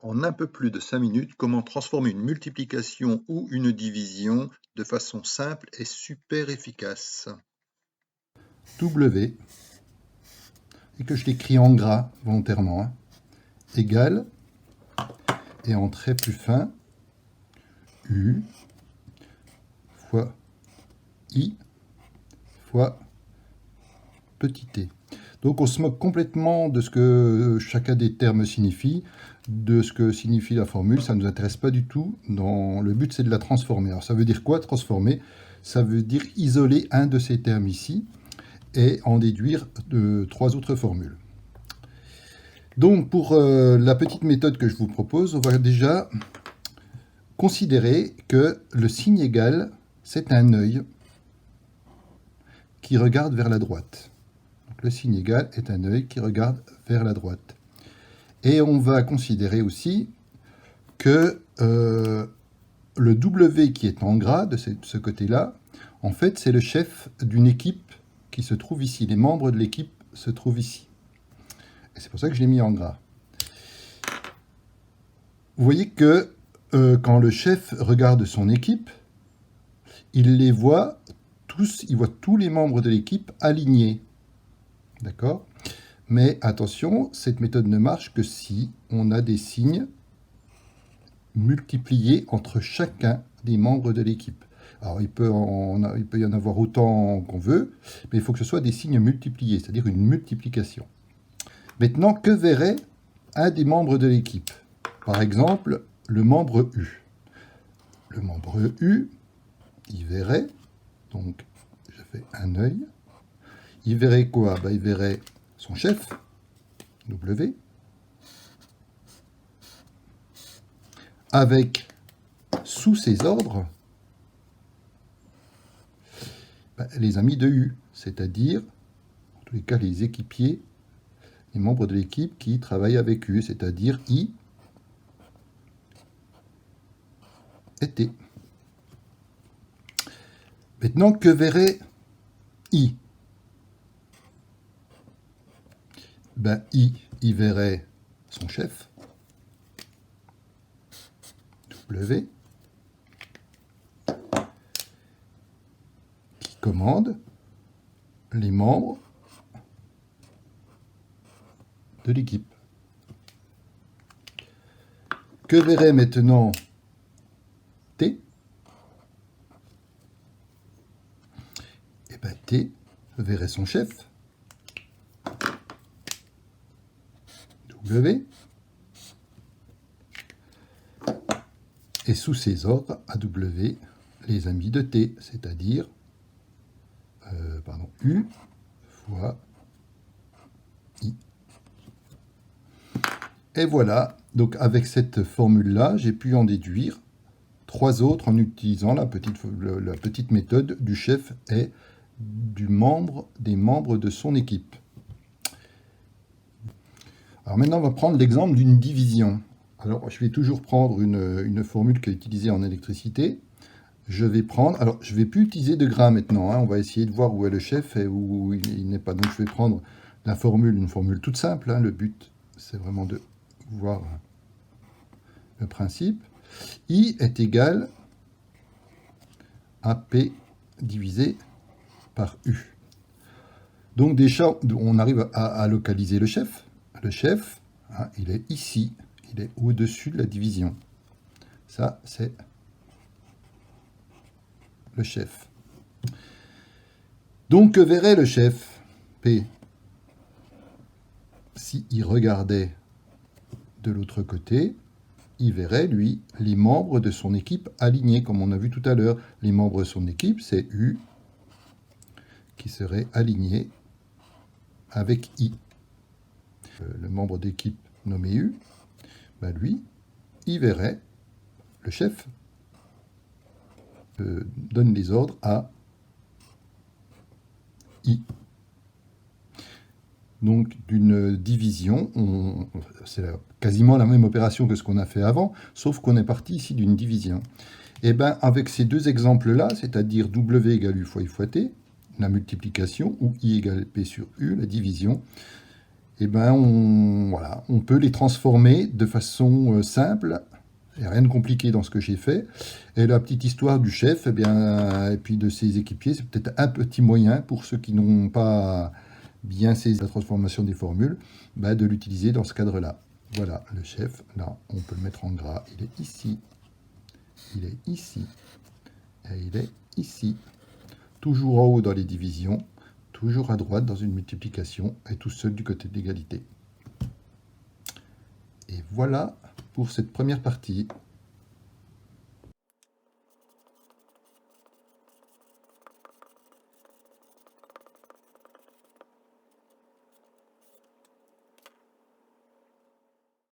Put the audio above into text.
En un peu plus de 5 minutes, comment transformer une multiplication ou une division de façon simple et super efficace. W, et que je l'écris en gras volontairement, égale, et en trait plus fin, U fois I fois petit t. Donc on se moque complètement de ce que chacun des termes signifie, de ce que signifie la formule, ça ne nous intéresse pas du tout. Le but c'est de la transformer. Alors ça veut dire quoi transformer? Ça veut dire isoler un de ces termes ici et en déduire trois autres formules. Donc pour la petite méthode que je vous propose, on va déjà considérer que le signe égal, c'est un œil qui regarde vers la droite. Donc le signe égal est un œil qui regarde vers la droite. Et on va considérer aussi que le W qui est en gras de ce côté-là, en fait, c'est le chef d'une équipe qui se trouve ici. Les membres de l'équipe se trouvent ici. Et c'est pour ça que je l'ai mis en gras. Vous voyez que quand le chef regarde son équipe, il les voit tous, il voit tous les membres de l'équipe alignés. D'accord? Mais attention, cette méthode ne marche que si on a des signes multipliés entre chacun des membres de l'équipe. Alors, il peut y en avoir autant qu'on veut, mais il faut que ce soit des signes multipliés, c'est-à-dire une multiplication. Maintenant, que verrait un des membres de l'équipe? Par exemple, le membre U. Le membre U, il verrait, donc je fais un œil, il verrait quoi? Il verrait son chef, W, avec sous ses ordres les amis de U, c'est-à-dire, en tous les cas, les équipiers, les membres de l'équipe qui travaillent avec U, c'est-à-dire I et T. Maintenant, que verrait I? I verrait son chef, W, qui commande les membres de l'équipe. Que verrait maintenant T? T verrait son chef, W, et sous ses ordres, à W, les amis de T, c'est-à-dire U fois I. Et voilà, donc avec cette formule-là, j'ai pu en déduire trois autres en utilisant la petite méthode du chef et des membres de son équipe. Alors maintenant, on va prendre l'exemple d'une division. Alors, je vais toujours prendre une formule qui est utilisée en électricité. Je vais prendre... Alors, je ne vais plus utiliser de gras maintenant. On va essayer de voir où est le chef et où il n'est pas. Donc, je vais prendre une formule toute simple. Le but, c'est vraiment de voir le principe. I est égal à P divisé par U. Donc déjà, on arrive à localiser le chef. Le chef, il est ici, il est au-dessus de la division. Ça, c'est le chef. Donc, que verrait le chef, P, s'il regardait de l'autre côté? Il verrait, lui, les membres de son équipe alignés, comme on a vu tout à l'heure. Les membres de son équipe, c'est U, qui serait aligné avec I. Le membre d'équipe nommé U, lui, il verrait le chef donne les ordres à I. Donc d'une division, c'est quasiment la même opération que ce qu'on a fait avant, sauf qu'on est parti ici d'une division. Et bien avec ces deux exemples-là, c'est-à-dire W égale U fois I fois T, la multiplication, ou I égale P sur U, la division, et ben voilà, on peut les transformer de façon simple. Il n'y a rien de compliqué dans ce que j'ai fait. Et la petite histoire du chef, eh bien, et puis de ses équipiers, c'est peut-être un petit moyen pour ceux qui n'ont pas bien saisi la transformation des formules, bah, de l'utiliser dans ce cadre-là. Voilà, le chef, là, on peut le mettre en gras. Il est ici, il est ici, et il est ici. Toujours en haut dans les divisions, toujours à droite dans une multiplication, et tout seul du côté de l'égalité. Et voilà pour cette première partie.